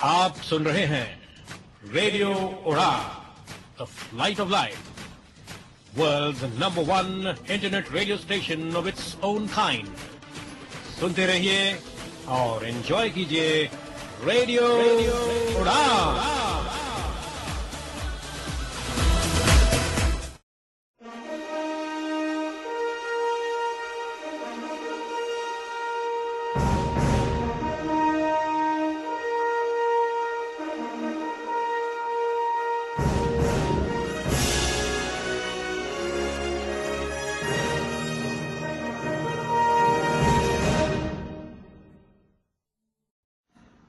आप सुन रहे हैं radio Udaan, the flight of life, world's number 1 internet radio station of its own kind. सुनते रहिए और एंजॉय कीजिए radio Udaan.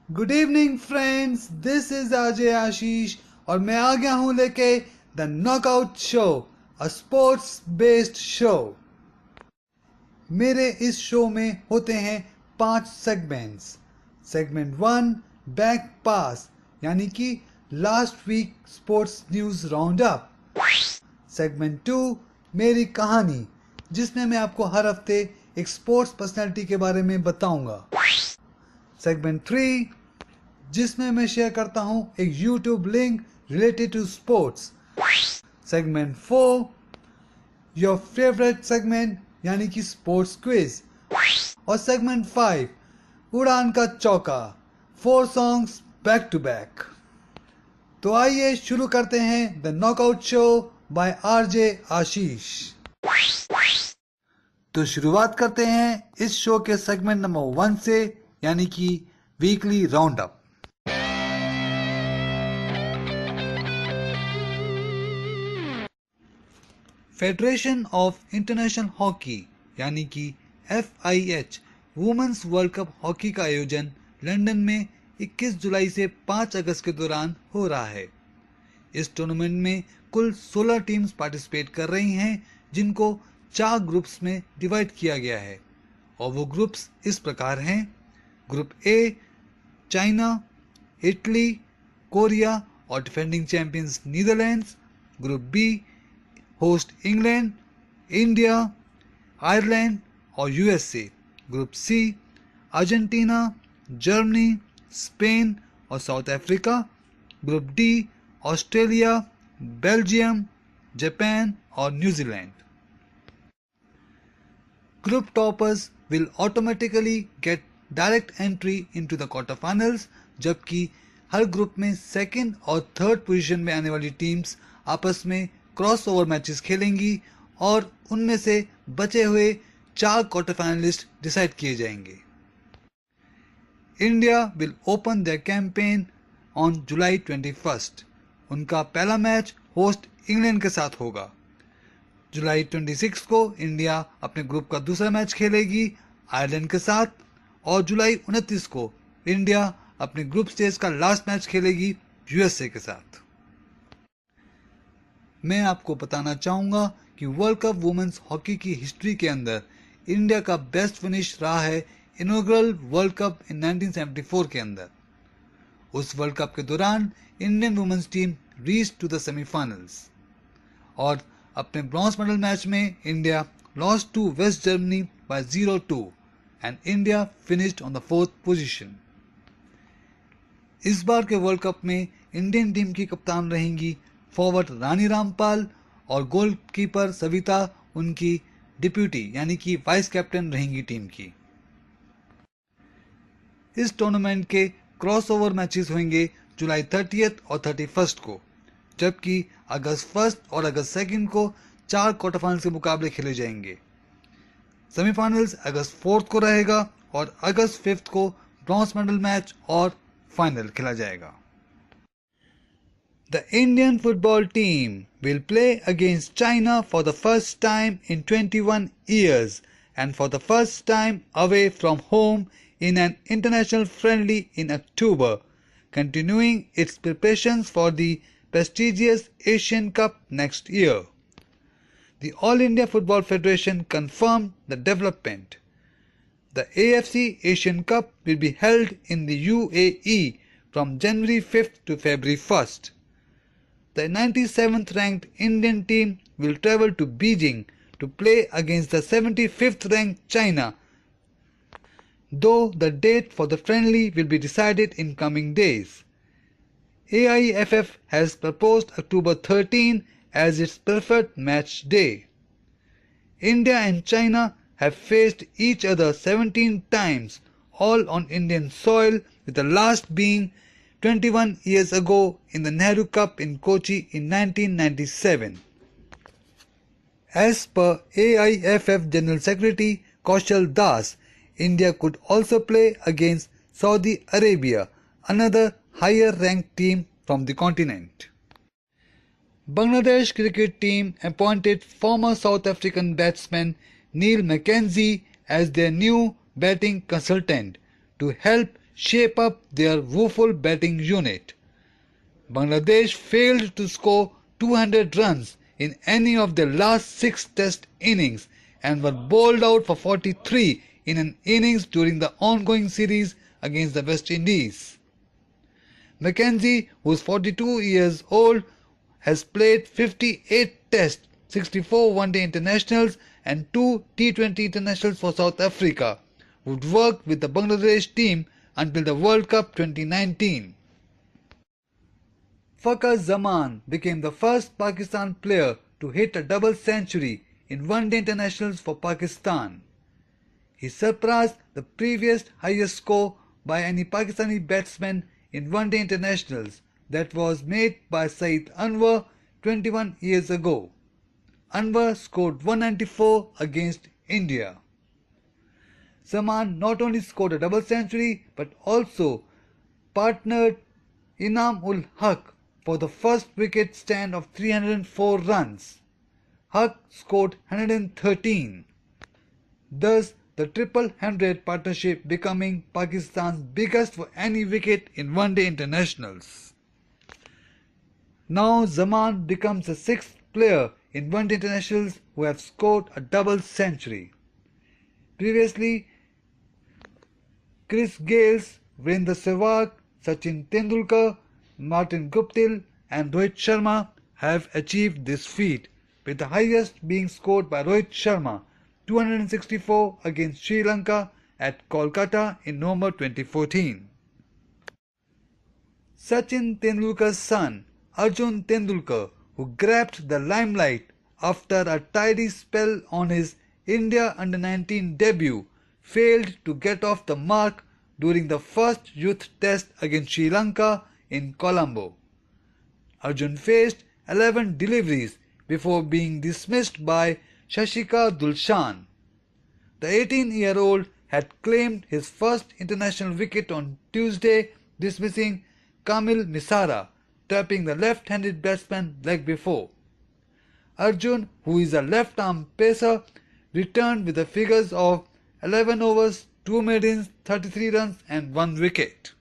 Good evening friends, this is RJ Ashish और मैं आ गया हूं लेके the knockout show, a sports based show. मेरे इस शो में होते हैं 5 सेगमेंट्स। सेगमेंट 1 बैक पास, यानी कि last week sports news round up. Segment 2 मेरी कहानी, जिसमें मैं आपको हर हफ्ते एक स्पोर्ट्स पर्सनालिटी के बारे में बताऊंगा। सेगमेंट 3 जिसमें मैं शेयर करता हूं एक YouTube link related to sports. Segment 4 your favourite segment, यानी कि स्पोर्ट्स क्विज। और सेगमेंट 5 उड़ान का चौका, 4 सॉन्ग्स बैक टू बैक। तो आइए शुरू करते हैं the knockout show by RJ Ashish. तो शुरुआत करते हैं इस शो के सेगमेंट नंबर 1 से, यानी कि weekly round up. Federation of international hockey, यानी कि FIH women's world cup hockey का आयोजन लंदन में 21 जुलाई से 5 अगस्त के दौरान हो रहा है। इस टूर्नामेंट में कुल 16 टीम्स पार्टिसिपेट कर रही हैं, जिनको 4 ग्रुप्स में डिवाइड किया गया है। और वो ग्रुप्स इस प्रकार हैं: group A China, Italy, Korea और defending champions Netherlands. Group B host England, India, Ireland और USA। Group C Argentina, Germany, Spain और South Africa. Group D Australia, Belgium, Japan और New Zealand. Group toppers will automatically get direct entry into the quarterfinals, जबकि हर group में second और third position में आने वाली teams आपस में क्रॉसओवर मैचेस खेलेंगी और उनमें से बचे हुए 4 क्वार्टर फाइनलिस्ट डिसाइड किए जाएंगे। India will open their campaign on July 21। उनका पहला मैच होस्ट इंग्लैंड के साथ होगा। जुलाई 26 को इंडिया अपने ग्रुप का दूसरा मैच खेलेगी आयरलैंड के साथ, और जुलाई 29 को इंडिया अपने ग्रुप स्टेज का लास्ट मैच खेलेगी USA के साथ। मैं आपको बताना चाहूँगा कि वर्ल्ड कप वुमेन्स हॉकी की हिस्ट्री के अंदर इंडिया का बेस्ट फिनिश रहा है इनॉग्रल वर्ल्ड कप इन 1974 के अंदर। उस वर्ल्ड कप के दौरान Indian women's team reach to the semifinals, और अपने ब्रॉन्ज मेडल मैच में India lost to West Germany by 0-2 and India finished on the 4th position. इस बार के वर्ल्ड कप में इंडियन टीम की कप्तान रहेंगी फॉरवर्ड रानी रामपाल, और गोलकीपर सविता उनकी डिप्यूटी यानी कि वाइस कैप्टन रहेंगी टीम की। इस टूर्नामेंट के क्रॉसओवर मैचेस होंगे जुलाई 30 और 31 को, जबकि अगस्त 1 और अगस्त 2 को 4 क्वार्टर फाइनल्स के मुकाबले खेले जाएंगे। सेमीफाइनल्स अगस्त 4 को रहेगा और अगस्त 5 को ब्रॉन्ज मेडल मैच और फाइनल खेला जाएगा। The Indian football team will play against China for the first time in 21 years and for the first time away from home in an international friendly in October, continuing its preparations for the prestigious Asian Cup next year. The All India Football Federation confirmed the development. The AFC Asian Cup will be held in the UAE from January 5th to February 1st. The 97th ranked Indian team will travel to Beijing to play against the 75th ranked China, though the date for the friendly will be decided in coming days. AIFF has proposed October 13 as its preferred match day. India and China have faced each other 17 times, all on Indian soil, with the last being 21 years ago in the Nehru Cup in Kochi in 1997. As per AIFF General Secretary Kaushal Das, India could also play against Saudi Arabia, another higher-ranked team from the continent. Bangladesh cricket team appointed former South African batsman Neil McKenzie as their new batting consultant to help shape up their woeful batting unit. Bangladesh failed to score 200 runs in any of their last 6 test innings and were bowled out for 43 in an innings during the ongoing series against the West Indies. McKenzie, who is 42 years old, has played 58 Test, 64 One-Day Internationals and 2 T20 Internationals for South Africa, would work with the Bangladesh team until the World Cup 2019. Fakhar Zaman became the first Pakistan player to hit a double century in One-Day Internationals for Pakistan. He surpassed the previous highest score by any Pakistani batsman in One-Day Internationals, that was made by Saeed Anwar 21 years ago. Anwar scored 194 against India. Zaman not only scored a double century but also partnered Inam ul Haq for the first wicket stand of 304 runs. Haq scored 113. Thus, the triple 100 partnership becoming Pakistan's biggest for any wicket in One-Day Internationals. Now Zaman becomes the 6th player in One-Day Internationals who have scored a double century. Previously, Chris Gales, Virendra Sehwag, Sachin Tendulkar, Martin Guptill and Rohit Sharma have achieved this feat, with the highest being scored by Rohit Sharma, 264 against Sri Lanka at Kolkata in November 2014. Sachin Tendulkar's son, Arjun Tendulkar, who grabbed the limelight after a tidy spell on his India Under-19 debut, failed to get off the mark during the first youth test against Sri Lanka in Colombo. Arjun faced 11 deliveries before being dismissed by Shashika Dulshan. The 18-year-old had claimed his first international wicket on Tuesday, dismissing Kamil Misara, tapping the left-handed batsman leg before. Arjun, who is a left-arm pacer, returned with the figures of 11 overs, 2 maidens, 33 runs and 1 wicket.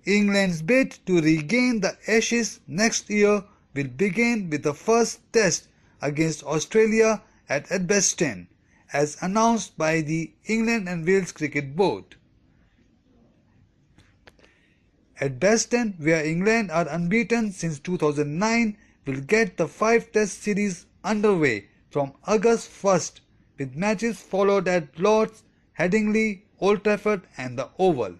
England's bid to regain the Ashes next year will begin with the first test against Australia at Edgbaston, as announced by the England and Wales Cricket Board. Edgbaston, where England are unbeaten since 2009, will get the 5-test series underway from August 1st, with matches followed at Lord's, Headingley, Old Trafford and the Oval.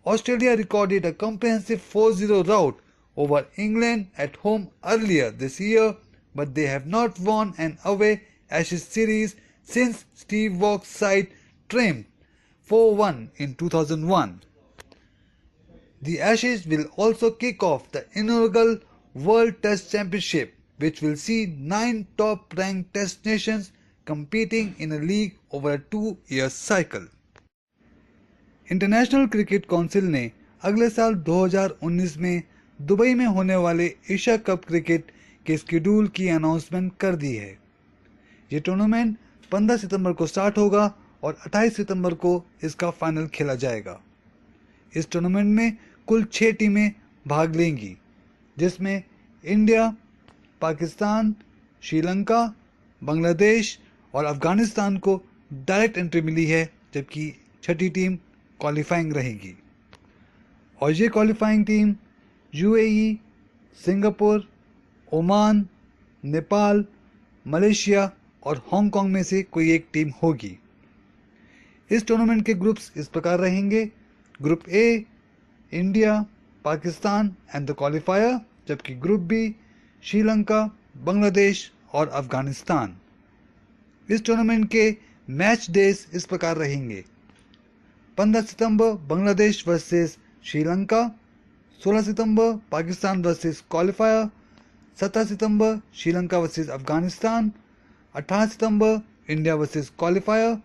Australia recorded a comprehensive 4-0 rout over England at home earlier this year, but they have not won an away Ashes series since Steve Waug's side triumphed 4-1 in 2001. The Ashes will also kick off the inaugural World Test Championship, which will see 9 top-ranked Test nations competing in a league over a 2-year cycle. International cricket council ने अगले साल 2019 में Dubai में होने वाले Asia cup cricket के schedule की announcement कर दी है। ये टूर्नामेंट 15 सितंबर को स्टार्ट होगा और 28 सितंबर को इसका फाइनल खेला जाएगा। इस टूर्नामेंट में कुल 6 टीमें भाग लेंगी, जिसमें इंडिया, पाकिस्तान, श्रीलंका, बांग्लादेश और अफगानिस्तान को डायरेक्ट एंट्री मिली है, जबकि छठी टीम क्वालिफाइंग रहेगी। और ये qualifying team UAE, Singapore, Oman, Nepal, Malaysia और हांगकांग में से कोई एक टीम होगी। इस टूर्नामेंट के ग्रुप्स इस प्रकार रहेंगे। Group A, India, Pakistan and the qualifier, जबकि ग्रुप बी श्रीलंका, बांग्लादेश और अफगानिस्तान। इस टूर्नामेंट के मैच डेज इस प्रकार रहेंगे: 15 सितंबर बांग्लादेश वर्सेस श्रीलंका, 16 सितंबर पाकिस्तान वर्सेस क्वालिफायर, 17 सितंबर श्रीलंका वर्सेस अफगानिस्तान, 18 सितंबर इंडिया वर्सेस क्वालिफायर,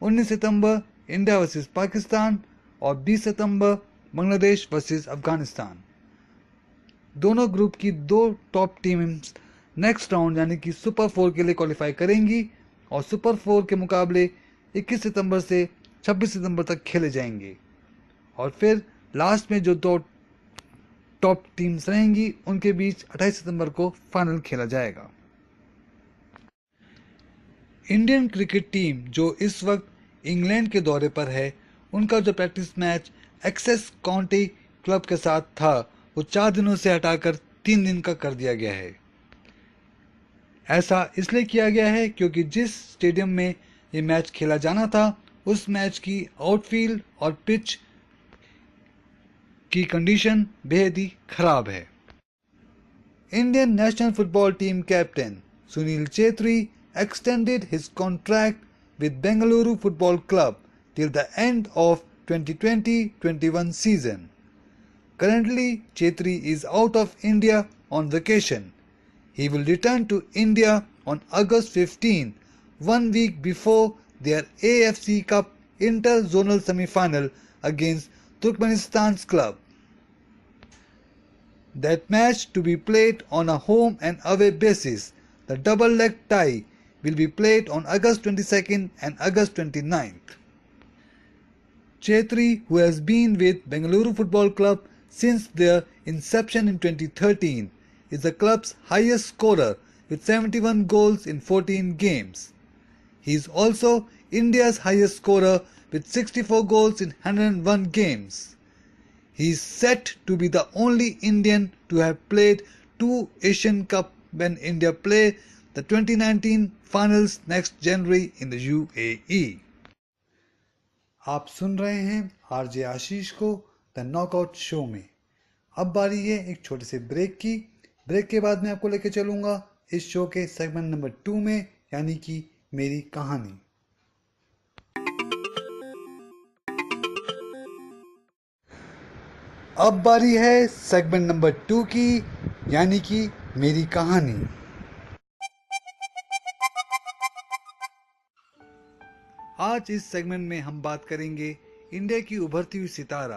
19 सितंबर इंडिया वर्सेस पाकिस्तान और 20 सितंबर बांग्लादेश वर्सेस अफगानिस्तान। दोनों ग्रुप की दो टॉप टीम्स नेक्स्ट राउंड यानी कि सुपर 4 के लिए क्वालिफाई करेंगी और सुपर 4 के मुकाबले 21 सितंबर से 26 सितंबर तक खेले जाएंगे और फिर लास्ट में जो दो टॉप टीम्स रहेंगी उनके बीच 28 सितंबर को फाइनल खेला जाएगा। इंडियन क्रिकेट टीम जो इस वक्त इंग्लैंड के दौरे पर है, उनका जो practice match Essex county club के साथ था वो 4 दिनों से हटाकर 3 दिन का कर दिया गया है। ऐसा इसलिए किया गया है क्योंकि जिस स्टेडियम में ये मैच खेला जाना था उस मैच की आउटफील्ड और पिच की कंडीशन बेहद ही खराब है। Indian national football team captain Sunil Chhetri extended his contract with Bengaluru Football Club till the end of 2020-21 season. Currently, Chetri is out of India on vacation. He will return to India on August 15, 1 week before their AFC Cup inter-zonal semi-final against Turkmenistan's club. That match to be played on a home and away basis. The double-leg tie will be played on August 22nd and August 29th. Chetri, who has been with Bengaluru Football Club since their inception in 2013, is the club's highest scorer with 71 goals in 14 games. He is also India's highest scorer with 64 goals in 101 games. He is set to be the only Indian to have played 2 Asian Cup when India play the 2019 finals next January in the UAE. आप सुन रहे हैं RJ आशीष को the knockout show में। अब बारी है एक छोटे से ब्रेक की। ब्रेक के बाद मैं आपको लेके चलूंगा इस शो के सेगमेंट नंबर 2 में, यानी कि मेरी कहानी। अब बारी है सेगमेंट नंबर 2 की, यानी कि मेरी कहानी। आज इस सेगमेंट में हम बात करेंगे इंडिया की उभरती हुई सितारा,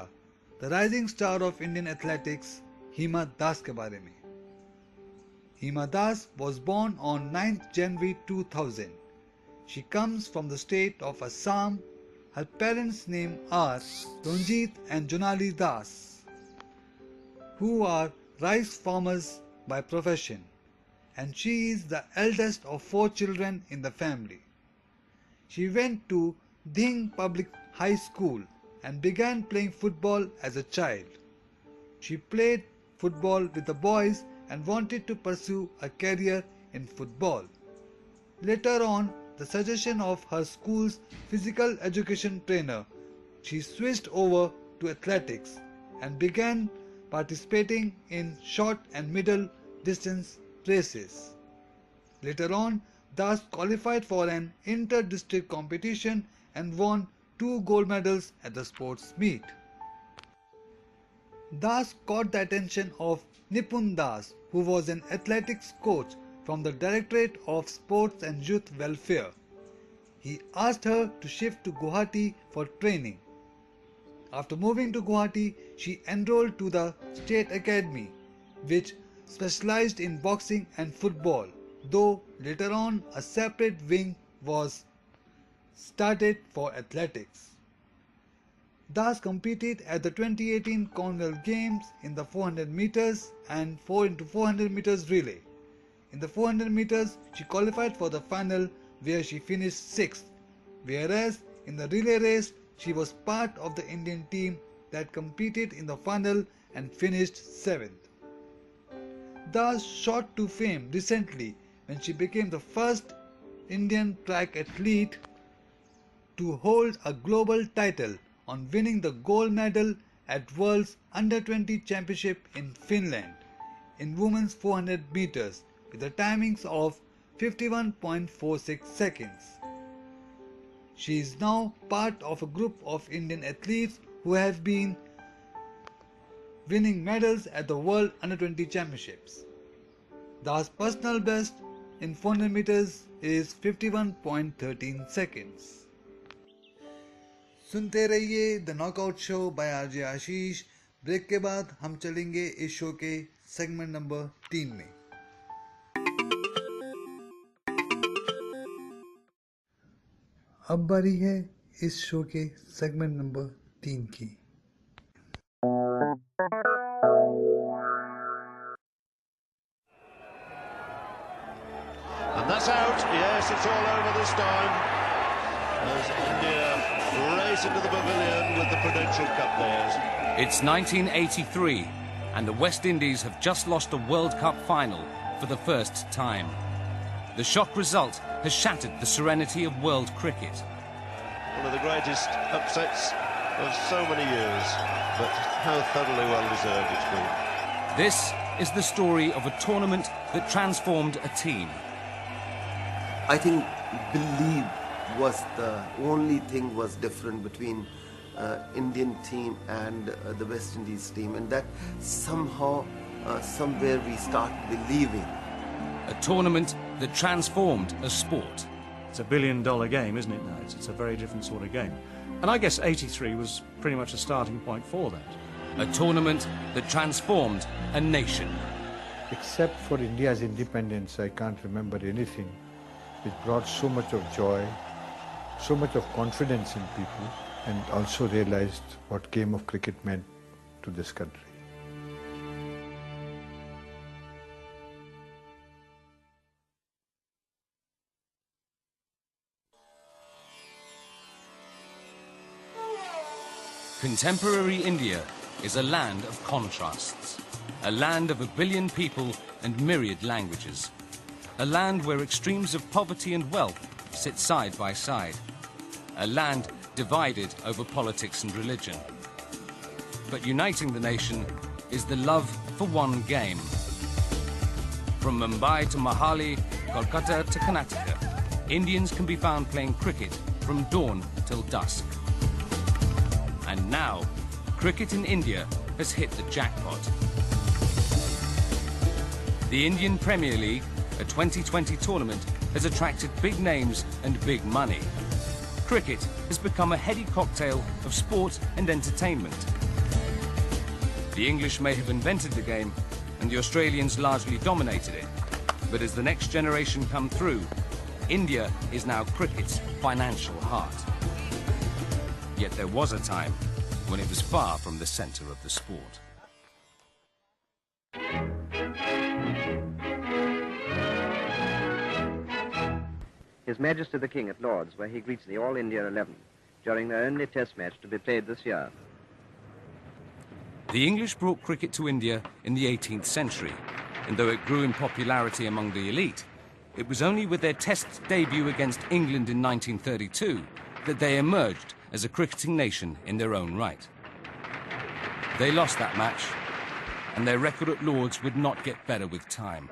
the rising star of Indian athletics, Hima Das के बारे में। Hima Das was born on 9th January 2000. She comes from the state of Assam. Her parents' name are Ronjit and Jonali Das, who are rice farmers by profession, and she is the eldest of 4 children in the family. She went to Dhing Public High School and began playing football as a child. She played football with the boys and wanted to pursue a career in football. Later on, the suggestion of her school's physical education trainer, she switched over to athletics and began participating in short and middle distance races. Later on, Das qualified for an inter-district competition and won 2 gold medals at the sports meet. Das caught the attention of Nipun Das, who was an athletics coach from the Directorate of Sports and Youth Welfare. He asked her to shift to Guwahati for training. After moving to Guwahati, she enrolled to the State Academy, which specialized in boxing and football, though later on a separate wing was started for athletics. Das competed at the 2018 Commonwealth Games in the 400 meters and 4x400 meters relay. In the 400 meters, she qualified for the final where she finished 6th, whereas in the relay race, she was part of the Indian team that competed in the final and finished 7th. Das shot to fame recently when she became the first Indian track athlete to hold a global title on winning the gold medal at World's Under-20 Championship in Finland in women's 400 meters with the timings of 51.46 seconds. She is now part of a group of Indian athletes who have been winning medals at the World Under-20 Championships. Da's personal best in 400 meters is 51.13 seconds. सुनते रहिए the knockout show by RJ Ashish. Break के बाद हम चलेंगे इस show के segment number 3 में। अब बारी है इस शो के सेगमेंट नंबर 3 की। And that's out. Yes, it's all over this time. As India race into the pavilion with the Prudential Cup theirs. It's 1983 and the West Indies have just lost a World Cup final for the first time. The shock result has shattered the serenity of world cricket. One of the greatest upsets of so many years, but how thoroughly well deserved it's been. This is the story of a tournament that transformed a team. I think belief was the only thing was different between Indian team and the West Indies team, and that somehow, somewhere we start believing. A tournament that transformed a sport. It's $1 billion game, isn't it now? It's a very different sort of game. And I guess 83 was pretty much a starting point for that. A tournament that transformed a nation. Except for India's independence, I can't remember anything which brought so much of joy, so much of confidence in people, and also realized what game of cricket meant to this country. Contemporary India is a land of contrasts, a land of 1 billion people and myriad languages, a land where extremes of poverty and wealth sit side by side, a land divided over politics and religion. But uniting the nation is the love for one game. From Mumbai to Mohali, Kolkata to Karnataka, Indians can be found playing cricket from dawn till dusk. And now, cricket in India has hit the jackpot. The Indian Premier League, a 2020 tournament, has attracted big names and big money. Cricket has become a heady cocktail of sport and entertainment. The English may have invented the game, and the Australians largely dominated it. But as the next generation come through, India is now cricket's financial heart. Yet there was a time when it was far from the centre of the sport. His Majesty the King at Lord's, where he greets the All India 11 during their only test match to be played this year. The English brought cricket to India in the 18th century, and though it grew in popularity among the elite, it was only with their test debut against England in 1932 that they emerged as a cricketing nation in their own right. They lost that match, and their record at Lord's would not get better with time.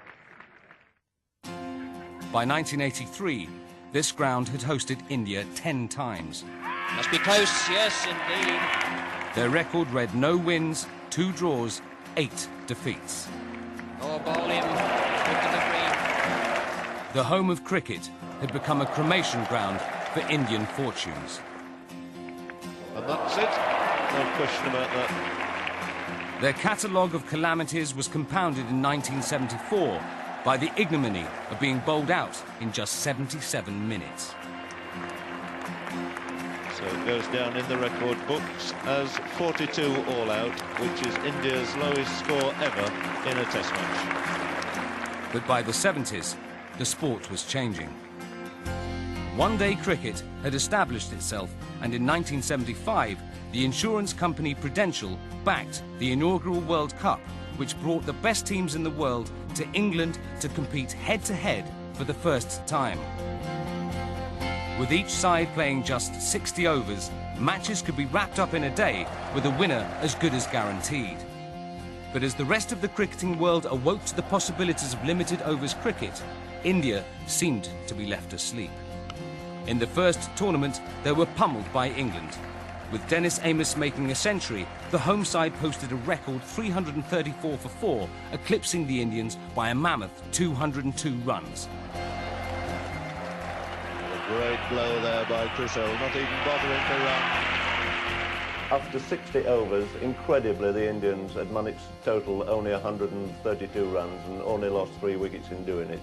By 1983, this ground had hosted India 10 times. Must be close, yes, indeed. Their record read no wins, 2 draws, 8 defeats. Oh, bowl him. Good delivery. The home of cricket had become a cremation ground for Indian fortunes. And that's it. No question about that. Their catalogue of calamities was compounded in 1974 by the ignominy of being bowled out in just 77 minutes. So it goes down in the record books as 42 all out, which is India's lowest score ever in a test match. But by the 70s, the sport was changing. One-day cricket had established itself, and in 1975, the insurance company Prudential backed the inaugural World Cup, which brought the best teams in the world to England to compete head-to-head for the first time. With each side playing just 60 overs, matches could be wrapped up in a day with a winner as good as guaranteed. But as the rest of the cricketing world awoke to the possibilities of limited overs cricket, India seemed to be left asleep. In the first tournament, they were pummeled by England. With Dennis Amos making a century, the home side posted a record 334 for 4, eclipsing the Indians by a mammoth 202 runs. Great blow there by Chris Hill, not even bothering to run. After 60 overs, incredibly, the Indians had managed to total only 132 runs and only lost 3 wickets in doing it.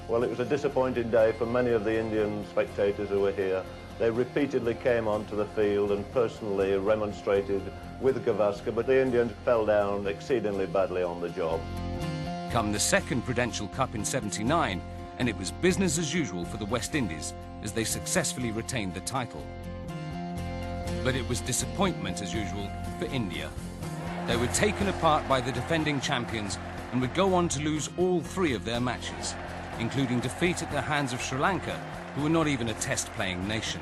Well, it was a disappointing day for many of the Indian spectators who were here. They repeatedly came onto the field and personally remonstrated with Gavaskar, but the Indians fell down exceedingly badly on the job. Come the second Prudential Cup in '79, and it was business as usual for the West Indies as they successfully retained the title. But it was disappointment as usual for India. They were taken apart by the defending champions and would go on to lose all 3 of their matches, including defeat at the hands of Sri Lanka, who were not even a test-playing nation.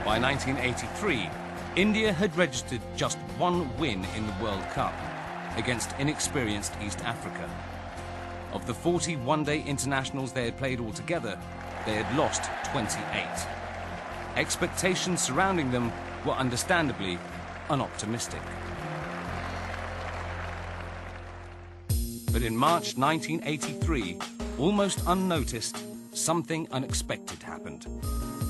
By 1983, India had registered just 1 win in the World Cup against inexperienced East Africa. Of the 40 one-day internationals they had played altogether, they had lost 28. Expectations surrounding them were understandably unoptimistic. But in March 1983, almost unnoticed, something unexpected happened.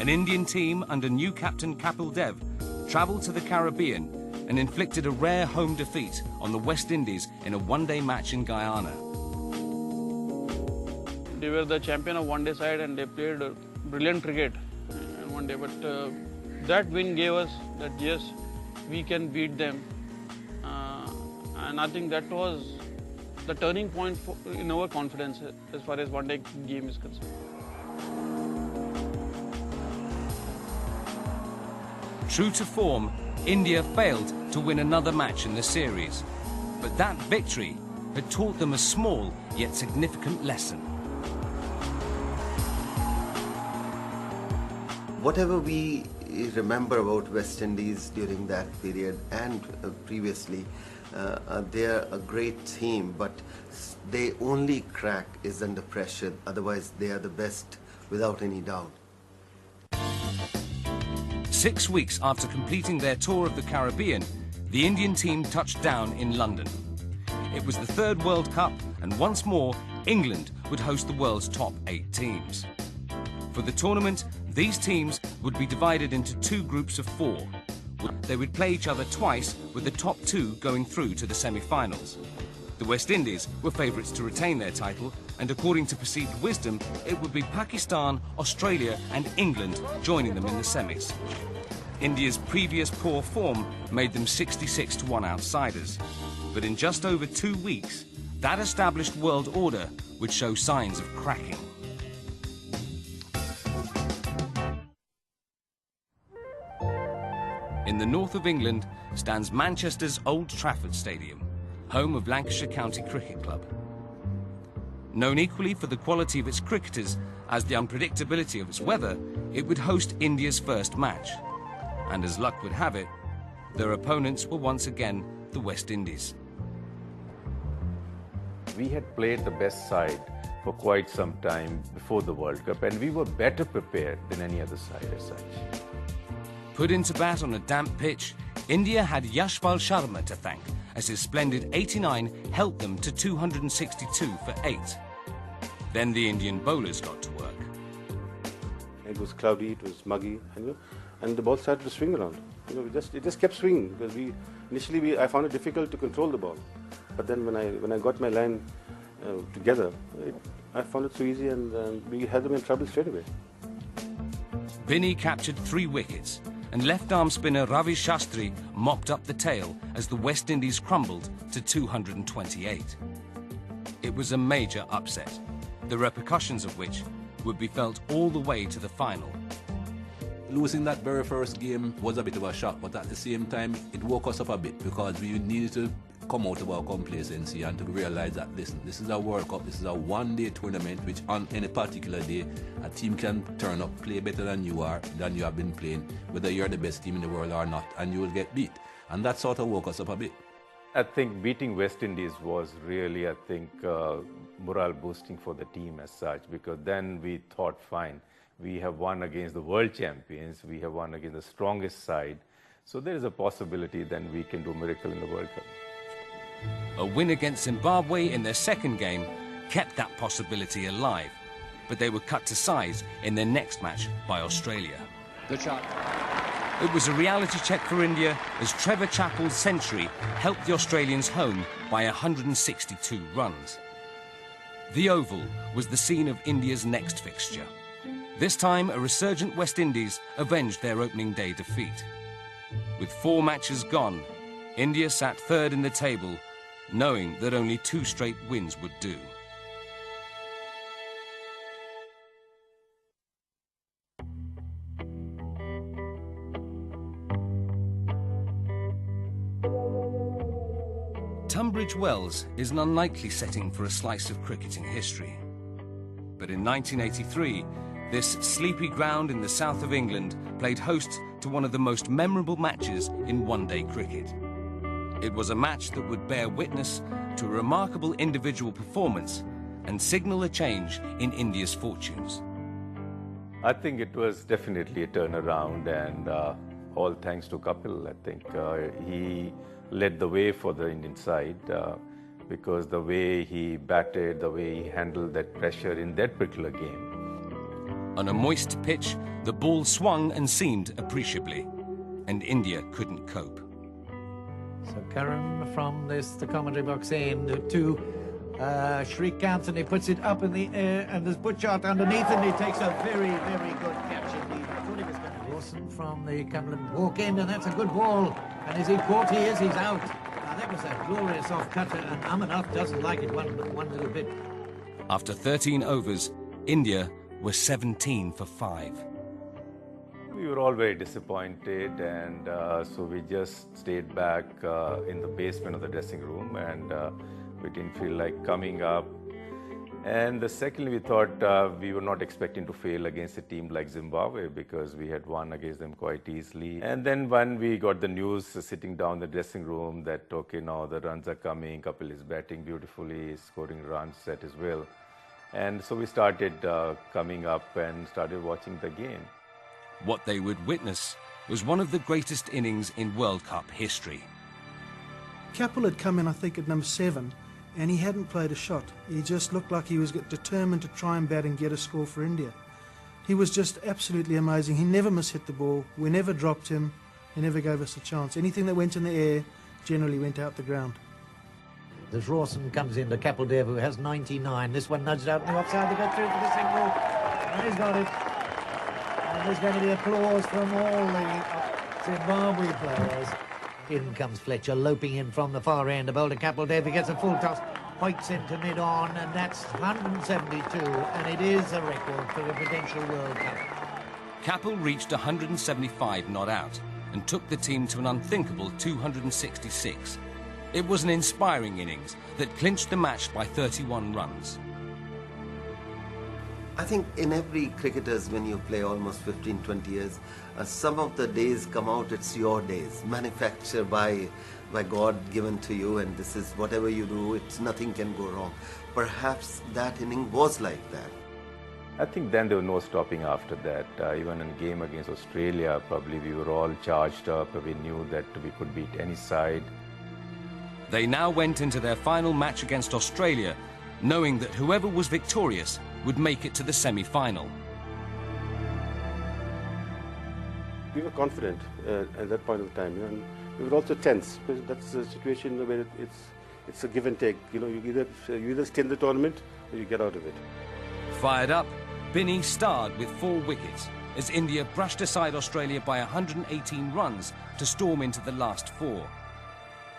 An Indian team under new captain Kapil Dev travelled to the Caribbean and inflicted a rare home defeat on the West Indies in a one-day match in Guyana. They were the champion of one-day side and they played brilliant cricket in one day. But that win gave us that yes, we can beat them. And I think that was the turning point in our confidence as far as one-day game is concerned. True to form, India failed to win another match in the series. But that victory had taught them a small yet significant lesson. Whatever we remember about West Indies during that period and previously, they're a great team, but they only crack is under pressure. Otherwise, they are the best without any doubt. 6 weeks after completing their tour of the Caribbean, the Indian team touched down in London. It was the 3rd World Cup, and once more, England would host the world's top 8 teams. For the tournament, these teams would be divided into 2 groups of 4. They would play each other twice, with the top 2 going through to the semi-finals. The West Indies were favourites to retain their title, and according to perceived wisdom, it would be Pakistan, Australia and England joining them in the semis. India's previous poor form made them 66 to 1 outsiders. But in just over 2 weeks, that established world order would show signs of cracking. In the north of England stands Manchester's Old Trafford Stadium, home of Lancashire County Cricket Club. Known equally for the quality of its cricketers as the unpredictability of its weather, it would host India's first match. And as luck would have it, their opponents were once again the West Indies. We had played the best side for quite some time before the World Cup, and we were better prepared than any other side as such. Put into bat on a damp pitch, India had Yashpal Sharma to thank, as his splendid 89 helped them to 262 for 8. Then the Indian bowlers got to work. It was cloudy, it was muggy, and the ball started to swing around. It just kept swinging because initially I found it difficult to control the ball, but then when I got my line together, I found it so easy, and we had them in trouble straight away. Binny captured 3 wickets, and left-arm spinner Ravi Shastri mopped up the tail as the West Indies crumbled to 228. It was a major upset, the repercussions of which would be felt all the way to the final. Losing that very first game was a bit of a shock, but at the same time, it woke us up a bit because we needed to come out of our complacency and to realize that, listen, this is a World Cup, this is a one-day tournament, which on any particular day, a team can turn up, play better than you have been playing, whether you're the best team in the world or not, and you will get beat. And that sort of woke us up a bit. I think beating West Indies was really, I think, morale boosting for the team as such, because then we thought, fine, we have won against the world champions, we have won against the strongest side, so there is a possibility then we can do a miracle in the World Cup. A win against Zimbabwe in their second game kept that possibility alive, but they were cut to size in their next match by Australia. Good shot. It was a reality check for India as Trevor Chappell's century helped the Australians home by 162 runs. The Oval was the scene of India's next fixture. This time, a resurgent West Indies avenged their opening day defeat. With 4 matches gone, India sat third in the table, knowing that only 2 straight wins would do. Tunbridge Wells is an unlikely setting for a slice of cricketing history. But in 1983, this sleepy ground in the south of England played host to one of the most memorable matches in one-day cricket. It was a match that would bear witness to a remarkable individual performance and signal a change in India's fortunes. I think it was definitely a turnaround, and all thanks to Kapil. I think he led the way for the Indian side because the way he batted, the way he handled that pressure in that particular game. On a moist pitch, the ball swung and seamed appreciably, and India couldn't cope. So Karan from the commentary box end to Shrikant, and he puts it up in the air, and there's Butchart underneath, and he takes a very, very good catch indeed. I thought he was going to Lawson from the Cumberland walk end, and that's a good ball. And is he caught? He is. He's out. Now, that was a glorious off-cutter, and Amanaf doesn't like it one little bit. After 13 overs, India were 17 for 5. We were all very disappointed, and so we just stayed back in the basement of the dressing room, and we didn't feel like coming up. And secondly, we thought we were not expecting to fail against a team like Zimbabwe because we had won against them quite easily. And then when we got the news sitting down in the dressing room that, okay, now the runs are coming, Kapil is batting beautifully, he's scoring runs at his will. And so we started coming up and started watching the game. What they would witness was one of the greatest innings in World Cup history. Kapil had come in, I think, at number 7, and he hadn't played a shot. He just looked like he was determined to try and bat and get a score for India. He was just absolutely amazing. He never mishit the ball. We never dropped him. He never gave us a chance. Anything that went in the air generally went out the ground. As Rawson comes in to Kapil Dev, who has 99. This one nudged out in the offside to go through for the single. And he's got it. And there's going to be applause from all the Zimbabwe players. In comes Fletcher, loping in from the far end. The bowler Kapil Dev, he gets a full toss, points into mid-on, and that's 172, and it is a record for the Prudential World Cup. Kapil reached 175 not out and took the team to an unthinkable 266. It was an inspiring innings that clinched the match by 31 runs. I think in every cricketers, when you play almost 15, 20 years, some of the days come out, it's your days, manufactured by God given to you, and this is whatever you do, nothing can go wrong. Perhaps that inning was like that. I think then there was no stopping after that. Even in game against Australia, probably we were all charged up. We knew that we could beat any side. They now went into their final match against Australia, knowing that whoever was victorious would make it to the semi-final. We were confident at that point of time, and we were also tense because that's a situation where it's a give and take. You know, you either stay in the tournament or you get out of it. Fired up, Binney starred with 4 wickets as India brushed aside Australia by 118 runs to storm into the last 4.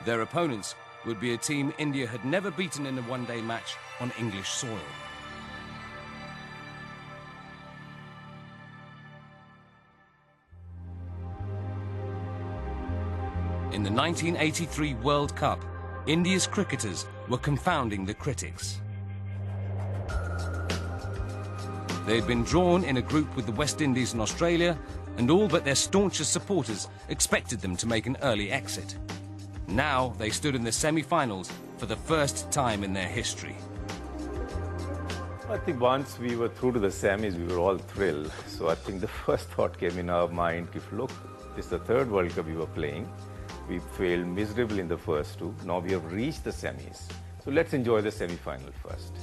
Their opponents would be a team India had never beaten in a one-day match on English soil. In the 1983 World Cup, India's cricketers were confounding the critics. They had been drawn in a group with the West Indies and Australia, and all but their staunchest supporters expected them to make an early exit. Now they stood in the semi-finals for the first time in their history. I think once we were through to the semis, we were all thrilled. So I think the first thought came in our mind, if look, it's the third World Cup we were playing. We failed miserably in the first two. Now we have reached the semis. So let's enjoy the semi-final first.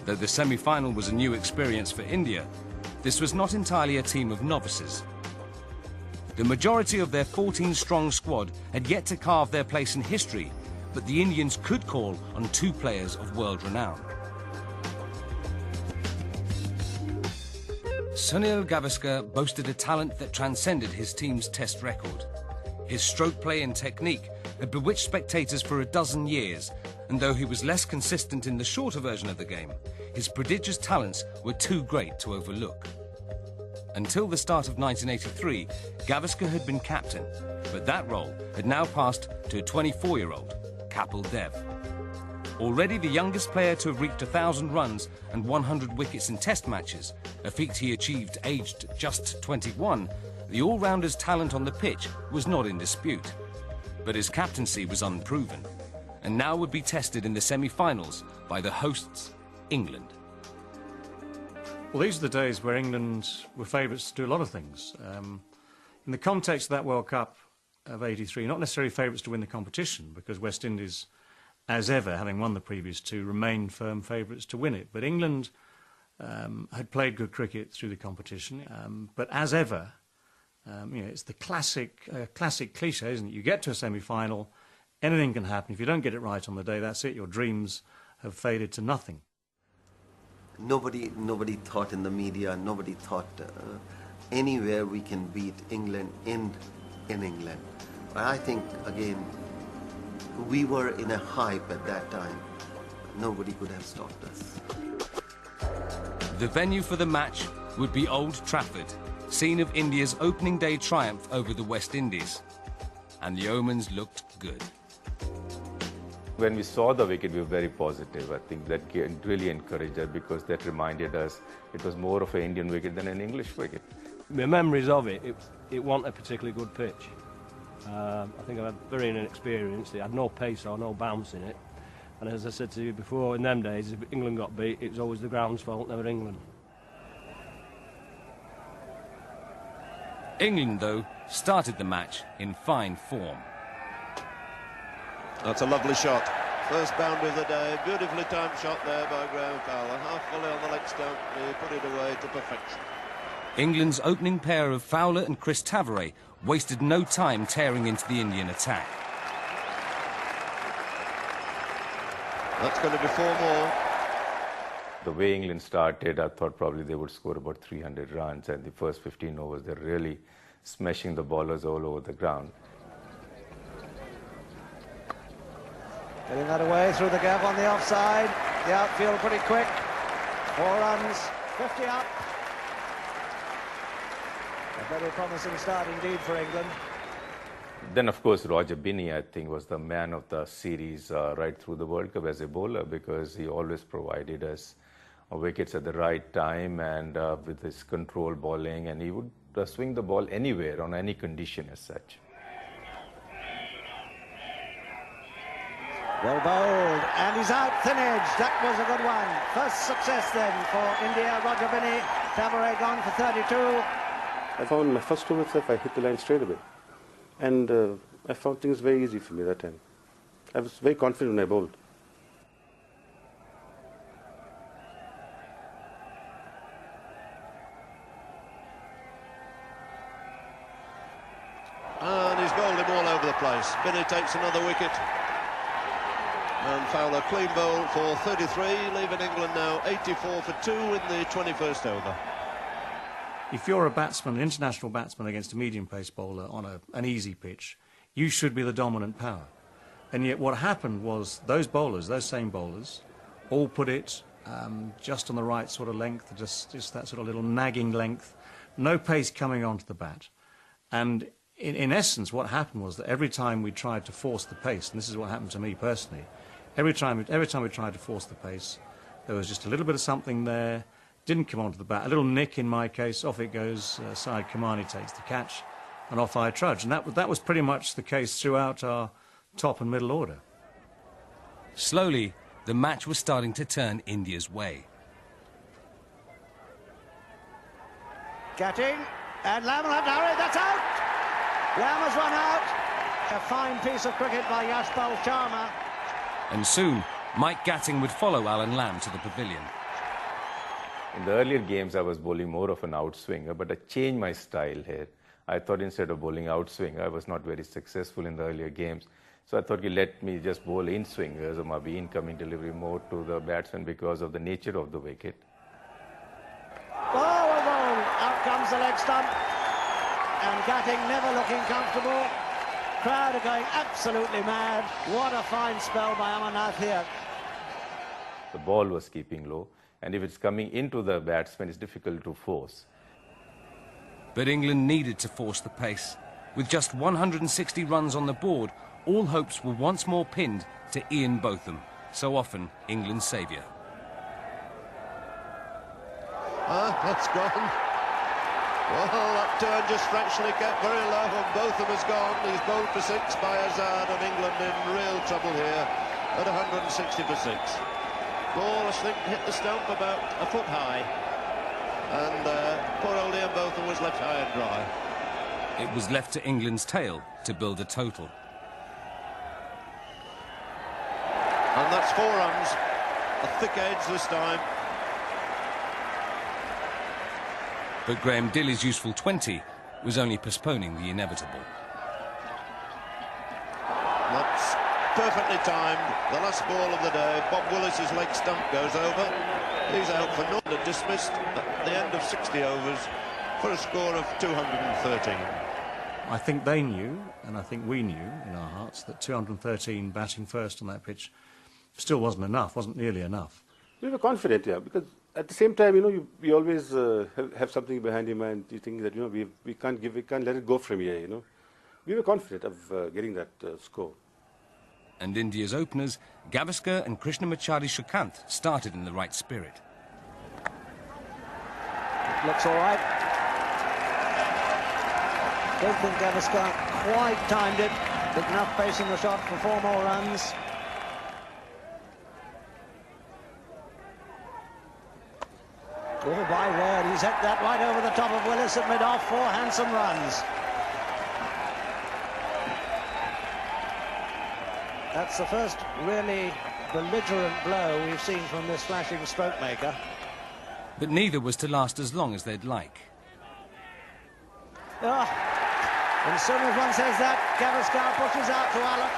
Though the semi-final was a new experience for India, this was not entirely a team of novices. The majority of their 14-strong squad had yet to carve their place in history, but the Indians could call on two players of world renown. Sunil Gavaskar boasted a talent that transcended his team's test record. His stroke play and technique had bewitched spectators for a dozen years, and though he was less consistent in the shorter version of the game, his prodigious talents were too great to overlook. Until the start of 1983, Gavaskar had been captain, but that role had now passed to a 24-year-old, Kapil Dev. Already the youngest player to have reached 1,000 runs and 100 wickets in test matches, a feat he achieved aged just 21, the all-rounder's talent on the pitch was not in dispute. But his captaincy was unproven, and now would be tested in the semi-finals by the hosts, England. Well, these are the days where England were favourites to do a lot of things. In the context of that World Cup of '83, not necessarily favourites to win the competition, because West Indies, as ever, having won the previous two, remained firm favourites to win it. But England had played good cricket through the competition. But as ever, you know, it's the classic cliche, isn't it? You get to a semi-final, anything can happen. If you don't get it right on the day, that's it. Your dreams have faded to nothing. Nobody thought in the media, nobody thought anywhere we can beat England in England. But I think, again, we were in a hype at that time. Nobody could have stopped us. The venue for the match would be Old Trafford, scene of India's opening day triumph over the West Indies. And the omens looked good. When we saw the wicket, we were very positive. I think that really encouraged us, because that reminded us it was more of an Indian wicket than an English wicket. My memories of it wasn't a particularly good pitch. I think I had very inexperienced. It had no pace or no bounce in it. And as I said to you before, in them days, if England got beat, it was always the ground's fault, never England. England, though, started the match in fine form. That's a lovely shot. First boundary of the day. Beautifully timed shot there by Graham Fowler. Half volley on the leg stump. He put it away to perfection. England's opening pair of Fowler and Chris Tavare wasted no time tearing into the Indian attack. That's going to be 4 more. The way England started, I thought probably they would score about 300 runs, and the first 15 overs, they're really smashing the bowlers all over the ground. Getting that away through the gap on the offside. The outfield pretty quick. 4 runs, 50 up. A very promising start indeed for England. Then, of course, Roger Binney, I think, was the man of the series right through the World Cup as a bowler, because he always provided us wickets at the right time, and with his control bowling, and he would swing the ball anywhere on any condition as such. Well bowled, and he's out, thin edge. That was a good one. First success then for India. Roger Binney, Tavare gone for 32. I found my first 2 myself, I hit the line straight away. And I found things very easy for me that time. I was very confident when I bowled. And he's bowled him all over the place. Binney takes another wicket. And Fowler clean bowl for 33, leaving England now 84 for 2 in the 21st over. If you're a batsman, an international batsman against a medium-pace bowler on an easy pitch, you should be the dominant power. And yet what happened was those bowlers, those same bowlers, all put it just on the right sort of length, just that sort of little nagging length, no pace coming onto the bat. And in essence, what happened was that every time we tried to force the pace, and this is what happened to me personally, every time we tried to force the pace, there was just a little bit of something there, didn't come onto the bat, a little nick in my case, off it goes, Syed Kamani takes the catch, and off I trudge. And that was pretty much the case throughout our top and middle order. Slowly, the match was starting to turn India's way. Getting, and Lam will have to hurry, that's out! Lam has run out. A fine piece of cricket by Yashpal Sharma. And soon, Mike Gatting would follow Alan Lamb to the pavilion. In the earlier games, I was bowling more of an outswinger, but I changed my style here. I thought instead of bowling outswinger, I was not very successful in the earlier games. So I thought, let me just bowl in-swingers or maybe incoming delivery more to the batsman because of the nature of the wicket. Oh, a ball. Out comes the leg stump. And Gatting never looking comfortable. Crowd are going absolutely mad. What a fine spell by Amarnath here. The ball was keeping low, and if it's coming into the batsman, it's difficult to force. But England needed to force the pace. With just 160 runs on the board, all hopes were once more pinned to Ian Botham, so often England's saviour. That's gone. Well, that turn just fractionally kept very low, and Botham has gone. He's bowled for 6 by Azad, and England in real trouble here at 160 for 6. Ball, I think, hit the stump about a foot high, and poor old Ian Botham was left high and dry. It was left to England's tail to build a total. And that's 4 runs, a thick edge this time. But Graham Dilley's useful 20 was only postponing the inevitable. That's perfectly timed. The last ball of the day, Bob Willis's leg stump goes over. He's out for naught, dismissed at the end of 60 overs for a score of 213. I think they knew, and I think we knew in our hearts, that 213 batting first on that pitch still wasn't enough, wasn't nearly enough. We were confident, yeah, because at the same time, we always have something behind your mind. You think that, we can't let it go from here, We were confident of getting that score. And India's openers, Gavaskar and Krishnamacharya Shukanth, started in the right spirit. It looks all right. Don't think Gavaskar quite timed it. Big enough facing the shot for 4 more runs. Oh, my word, he's hit that right over the top of Willis at mid-off. 4 handsome runs. That's the first really belligerent blow we've seen from this flashing stroke maker. But neither was to last as long as they'd like. And as soon as one says that, Gavaskar pushes out to Allen.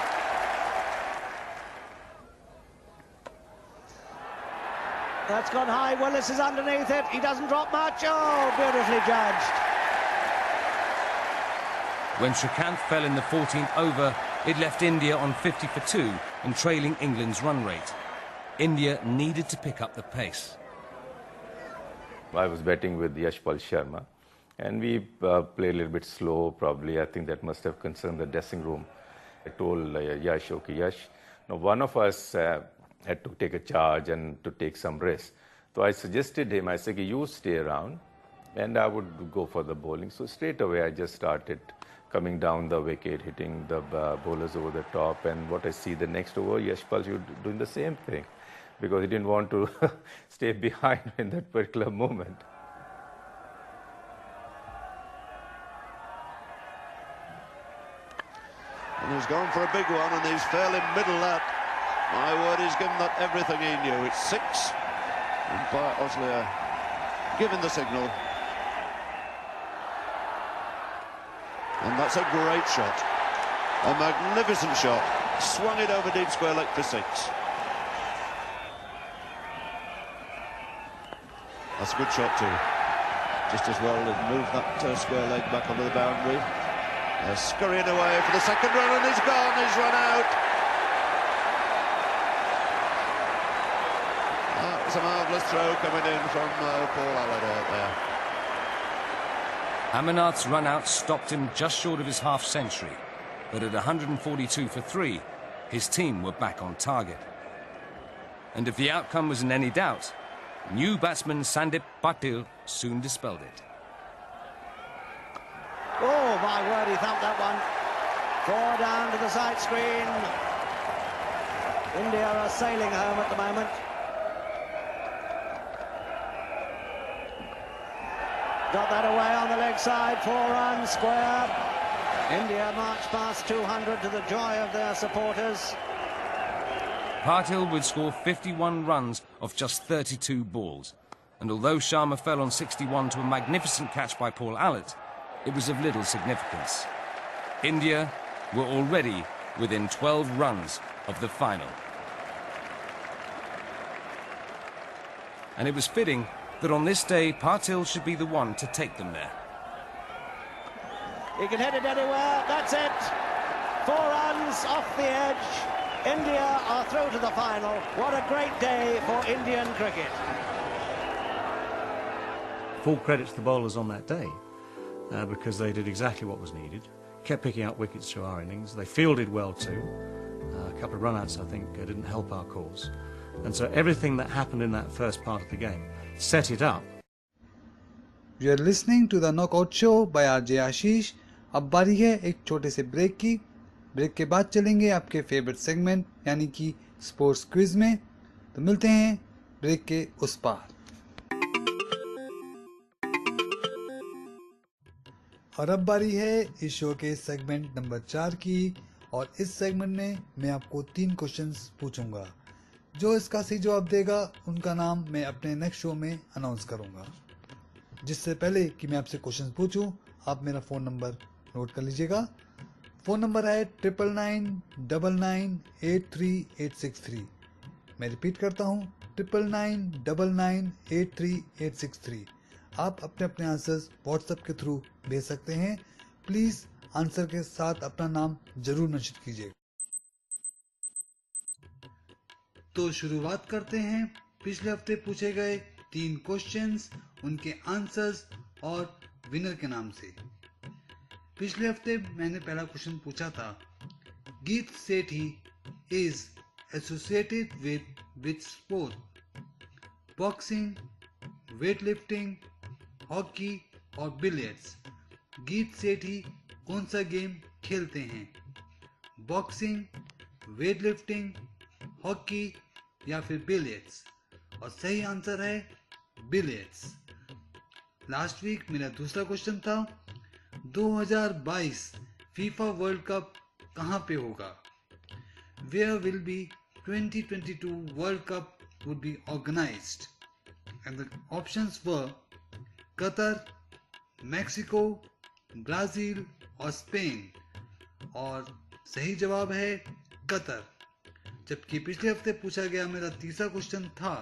That's gone high. Willis is underneath it. He doesn't drop much. Oh, beautifully judged. When Shukanth fell in the 14th over, it left India on 50 for 2 and trailing England's run rate. India needed to pick up the pace. I was batting with Yashpal Sharma, and we played a little bit slow, probably. I think that must have concerned the dressing room. I told Yash, okay, Yash, now one of us had to take a charge and to take some rest. So I suggested him, I said, you stay around, and I would go for the bowling. So straight away, I just started coming down the wicket, hitting the bowlers over the top, and what I see the next over, Yashpal should doing the same thing, because he didn't want to stay behind in that particular moment. And he's gone for a big one, and he's fairly middle that. My word, he's given that everything he knew. It's 6. Umpire Osler giving the signal. And that's a great shot. A magnificent shot. Swung it over deep square leg for 6. That's a good shot too. Just as well to move that square leg back onto the boundary. Scurrying away for the second run, and he's gone. He's run out. That was a marvellous throw coming in from Paul Halliday there. Amarnath's run-out stopped him just short of his half-century, but at 142 for 3, his team were back on target. And if the outcome was in any doubt, new batsman Sandip Patil soon dispelled it. Oh, my word, he thumped that one. 4 down to the side screen. India are sailing home at the moment. Got that away on the leg side, 4 runs, square. India march past 200 to the joy of their supporters. Patil would score 51 runs off just 32 balls. And although Sharma fell on 61 to a magnificent catch by Paul Allott, it was of little significance. India were already within 12 runs of the final. And it was fitting that on this day, Patil should be the one to take them there. He can hit it anywhere, that's it. 4 runs off the edge. India are through to the final. What a great day for Indian cricket. Full credit to the bowlers on that day, because they did exactly what was needed. Kept picking up wickets through our innings. They fielded well too. A couple of run-outs, I think, didn't help our cause. And so everything that happened in that first part of the game set it up. You are listening to the Knockout Show by RJ Ashish. अब बारी है एक छोटे से break की. Break के बाद चलेंगे आपके फेवरेट सेगमेंट यानी कि स्पोर्ट्स क्विज में. तो मिलते हैं ब्रेक के उस पार. और अब बारी है इस शो के सेगमेंट नंबर 4 की. और इस सेगमेंट में मैं आपको 3 क्वेश्चंस पूछूंगा. जो इसका सही जवाब देगा उनका नाम मैं अपने नेक्स्ट शो में अनाउंस करूंगा. जिससे पहले कि मैं आपसे क्वेश्चन पूछूं, आप मेरा फ़ोन नंबर नोट कर लीजिएगा. फ़ोन नंबर है 9999983863. मैं रिपीट करता हूं 9999983863. आप अपने अपने आंसर्स व्हाट्सएप के थ्रू भेज सकते हैं. प्लीज़ आंसर के साथ अपना नाम जरूर मेंशन कीजिएगा. तो शुरुआत करते हैं पिछले हफ्ते पूछे गए 3 क्वेश्चंस, उनके आंसर्स और विनर के नाम से. पिछले हफ्ते मैंने पहला क्वेश्चन पूछा था, Geet Sethi is associated with which sport? Boxing, weight lifting, hockey और बिलियर्ड्स. गीत सेठी कौन सा गेम खेलते हैं? बॉक्सिंग, वेट लिफ्टिंग, हॉकी या फिर बिलियर्ड्स? और सही आंसर है बिलियर्ड्स. लास्ट वीक मेरा दूसरा क्वेश्चन था, 2022 फीफा वर्ल्ड कप कहां पे होगा? Where will be 2022 World Cup would be organized? And the options were Qatar, Mexico, Brazil और स्पेन. और सही जवाब है कतर. जबकि पिछले हफ्ते पूछा गया मेरा तीसरा क्वेश्चन था,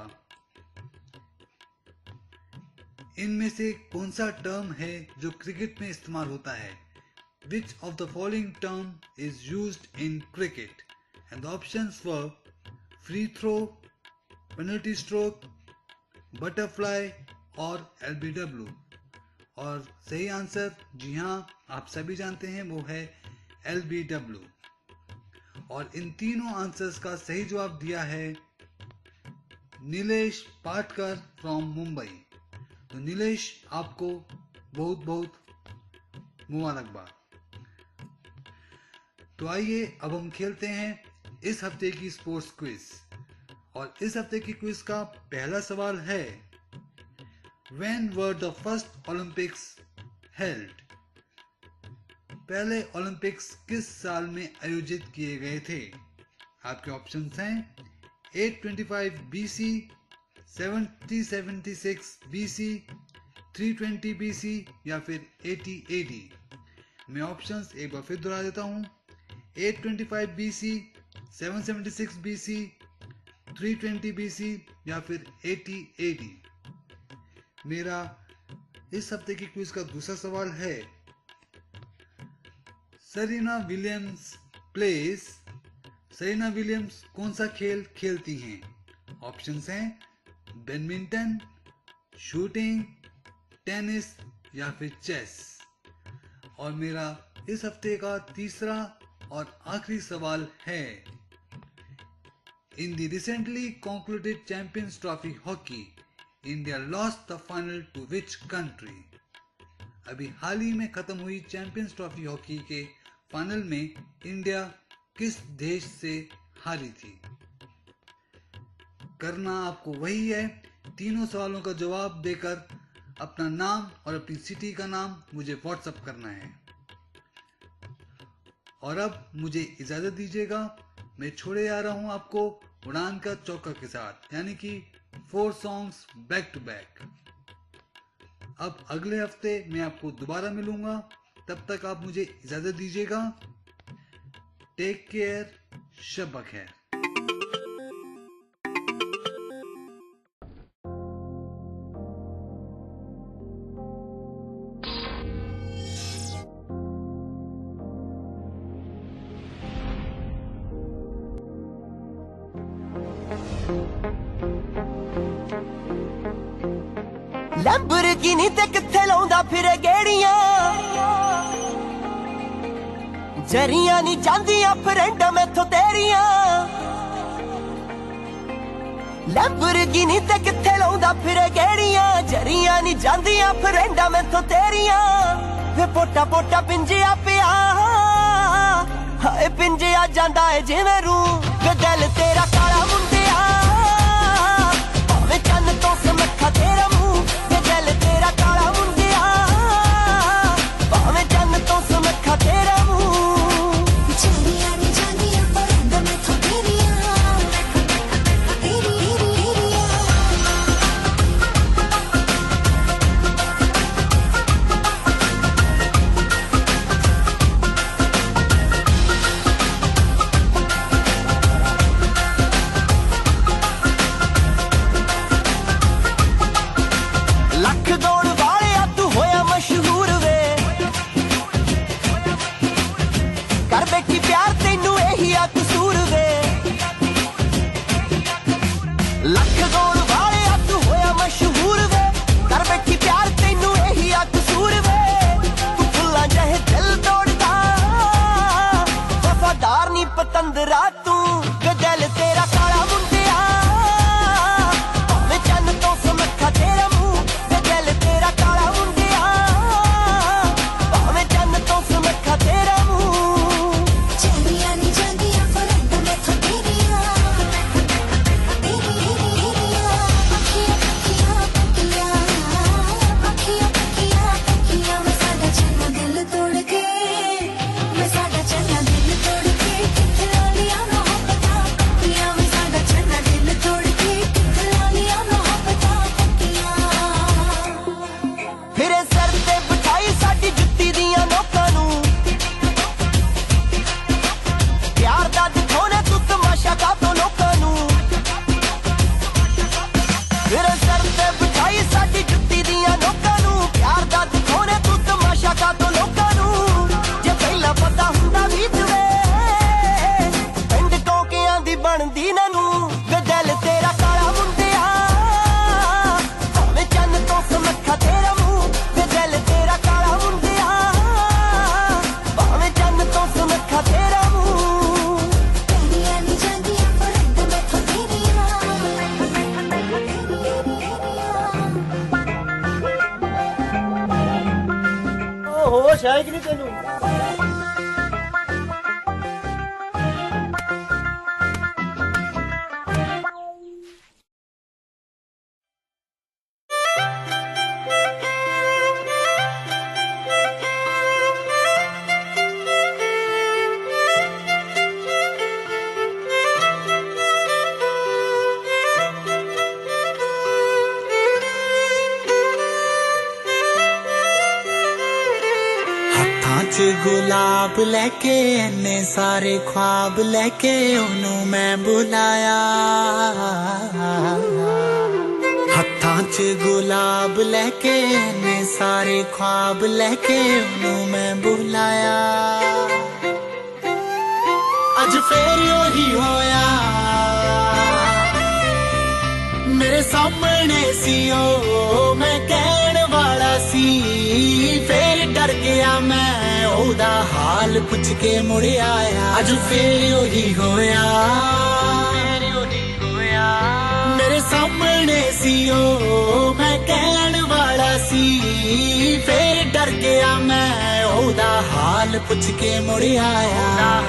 इनमें से कौन सा टर्म है जो क्रिकेट में इस्तेमाल होता है? Which of the following term is used in cricket? And the options were free throw, penalty stroke, butterfly और LBW. और सही आंसर, जी हाँ, आप सभी जानते हैं, वो है LBW. और इन तीनों आंसर्स का सही जवाब दिया है नीलेश पाटकर फ्रॉम मुंबई. तो नीलेश, आपको बहुत बहुत मुबारकबाद. तो आइए अब हम खेलते हैं इस हफ्ते की स्पोर्ट्स क्विज. और इस हफ्ते की क्विज का पहला सवाल है, When were the first Olympics held? पहले ओलंपिक्स किस साल में आयोजित किए गए थे? आपके ऑप्शंस हैं 825 BC, 7076 BC, 320 BC या फिर 80 AD. मैं ऑप्शंस एक बार फिर दोहरा देता हूं, 825 BC, 776 BC, 320 BC या फिर 80 AD. मेरा इस हफ्ते की क्विज का दूसरा सवाल है, सेरेना विलियम्स कौन सा खेल खेलती हैं? ऑप्शंस हैं बैडमिंटन, शूटिंग, टेनिस या फिर चेस. और मेरा इस हफ्ते का तीसरा और आखिरी सवाल है, In the recently concluded Champions Trophy hockey, India lost the final to which country? अभी हाल ही में खत्म हुई चैंपियंस ट्रॉफी हॉकी के फाइनल में इंडिया किस देश से हारी थी? करना आपको वही है, तीनों सवालों का जवाब देकर अपना नाम और अपनी सिटी का नाम मुझे व्हाट्सएप करना है। और अब मुझे इजाजत दीजिएगा, मैं छोड़े जा रहा हूं आपको उड़ान का चौका के साथ, यानी कि 4 सॉन्ग्स बैक टू बैक। अब अगले हफ्ते मैं आपको दोबारा मिलूंगा, तब तक आप मुझे इजाजत दीजिएगा। टेक केयर, शब खैर। लैम्बोर्गिनी ते किथे लाउंदा फिरे गेड़ियां, जरियां नी जांदियां फ्रेंड मैथों तेरियां। लैम्बोर्गिनी ते किथे लाउंदा फिरे गेड़ियां, जरियां नी जांदियां फ्रेंड मैथों तेरियां। वे पोटा पोटा पिंजिया पिया, हाय पिंजिया जांदा है जिवें रूं। वे दिल तेरा काला मुंडिया, भावें चन्न तो समखा तेरा मुंह। दिल तेरा काला मुंडिया, भावें चन्न तो समखा तेरा मुंह। जरियां नी जांदियां फ्रेंड मैथों तेरियां, पतंदरा तू। दिल तेरा काला मुंडिया, भावें चन्न तो समखा तेरा मुंह। दिल तेरा काला मुंडिया, भावें चन्न तो समखा तेरा मुंह। जरियां नी जांदियां फ्रेंड मैथों तेरियां, अखियां पक्कियां पक्कियां, अखियां पक्कियां पक्कियां। मैं साडा चन्ना दिल तोड़ के, मैं साडा चन्ना दिल तोड़ के। होश है कि नहीं तेनू? गुलाब लेके इन्ने सारे ख्वाब लेके ओनू मैं बुलाया, हत्थां च गुलाब लेके इन्ने सारे ख्वाब लेके ओनू मैं बुलाया। अज फिर ओही होया मेरे सामने सी ओ मैं कहण वाला सी, फिर डर गया मैं ਉਹਦਾ ਹਾਲ ਪੁੱਛ ਕੇ ਮੁੜ ਆਇਆ ਅੱਜ ਫੇਰ ਉਹੀ ਹੋਇਆ ਮੇਰੇ ਸਾਹਮਣੇ ਸੀ ਉਹ ਮੈਂ ਕਹਿਣ ਵਾਲਾ ਸੀ ਫੇਰ ਡਰ ਗਿਆ ਮੈਂ ਉਹਦਾ ਹਾਲ ਪੁੱਛ ਕੇ ਮੁੜ ਆਇਆ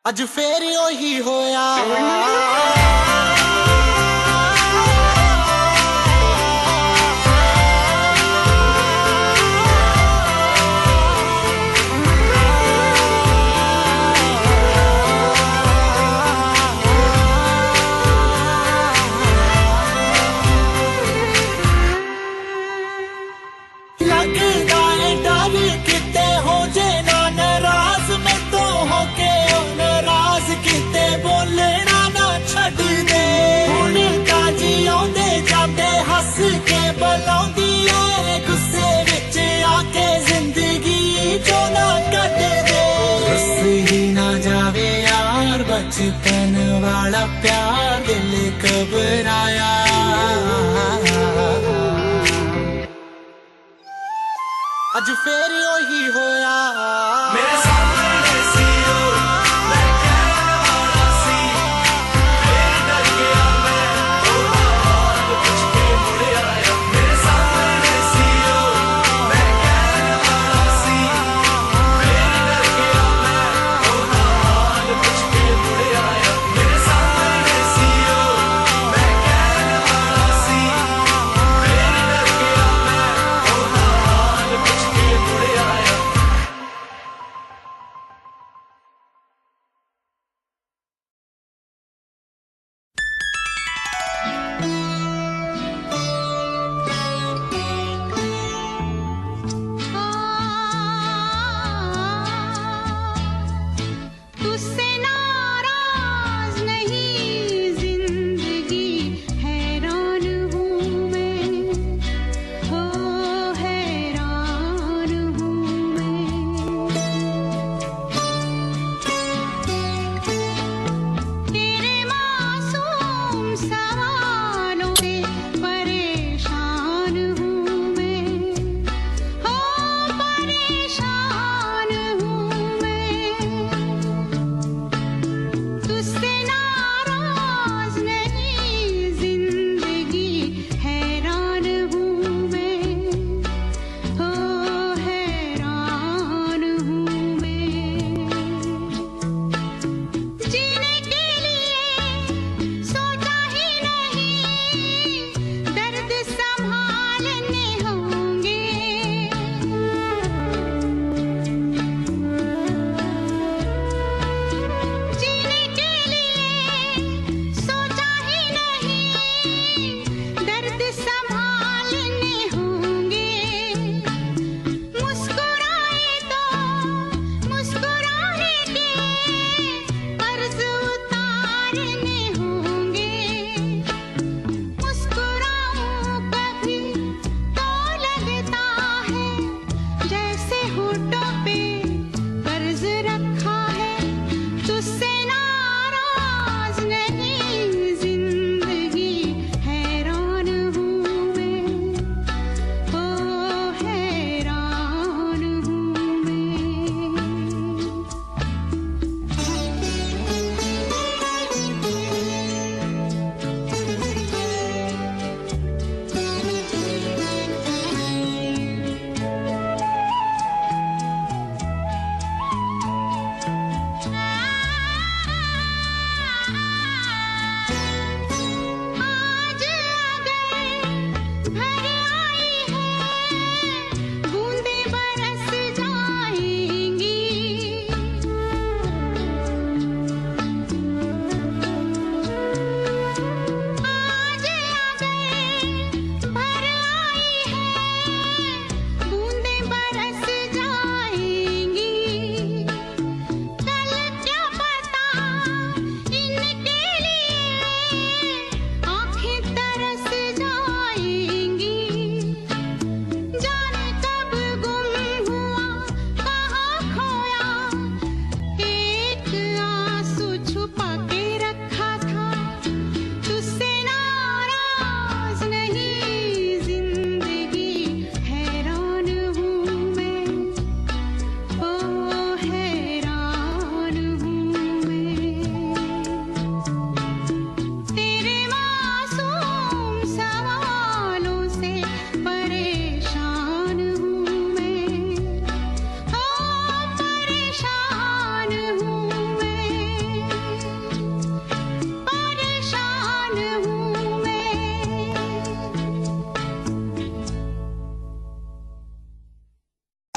ਅੱਜ ਫੇਰ ਉਹੀ ਹੋਇਆ ਬਲਾਉਂਦੀ ਏ ਗੁੱਸੇ ਵਿੱਚ ਆ ਕੇ ਜ਼ਿੰਦਗੀ ਚੋਂ ਨਾ ਕੱਢ ਦੇ ਰੁੱਸ ਹੀ ਨਾ ਜਾਵੇ ਯਾਰ ਬਚਪਨ ਵਾਲਾ ਪਿਆਰ ਦਿਲ ਘਬਰਾਇਆ ਅੱਜ ਫੇਰ ਉਹੀ ਹੋਇਆ ਮੇਰੇ ਸਾਹਮਣੇ ਸੀ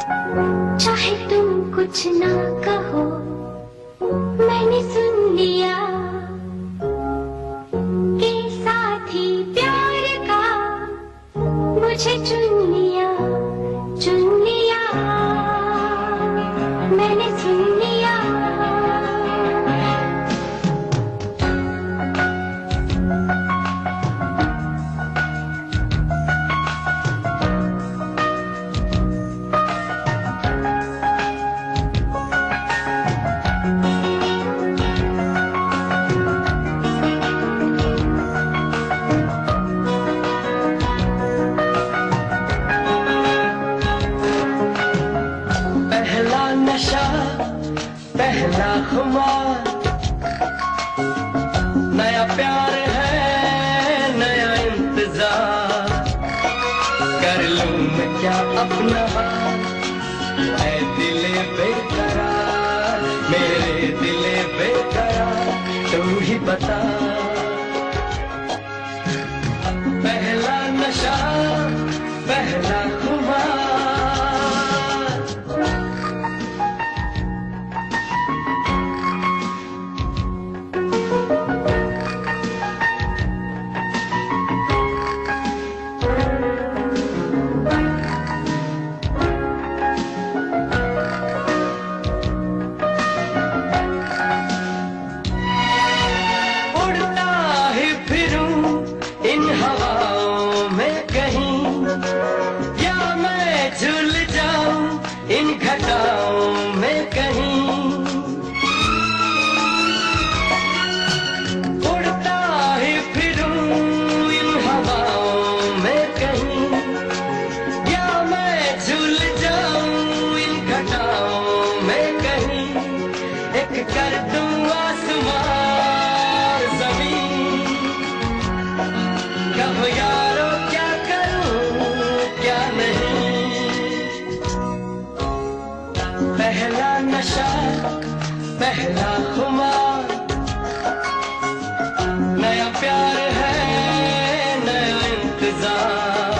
चाहे तुम कुछ ना कहो मैंने सुन लिया के साथी प्यार का मुझे चुन लिया मैंने सुन लिया पहला खुमार नया प्यार है नया इंतजार कर लूं मैं क्या अपना ऐ दिले बेकरार मेरे दिले बेकरार तू ही बता पहला नशा पहला खुमार पहला खुमार नया प्यार है नया इंतजार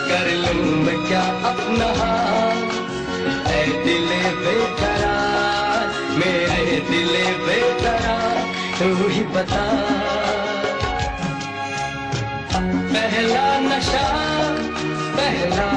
कर लूं मैं क्या अपना ऐ दिले बेकरार मेरे दिले बेकरार तू ही बता पहला नशा पहला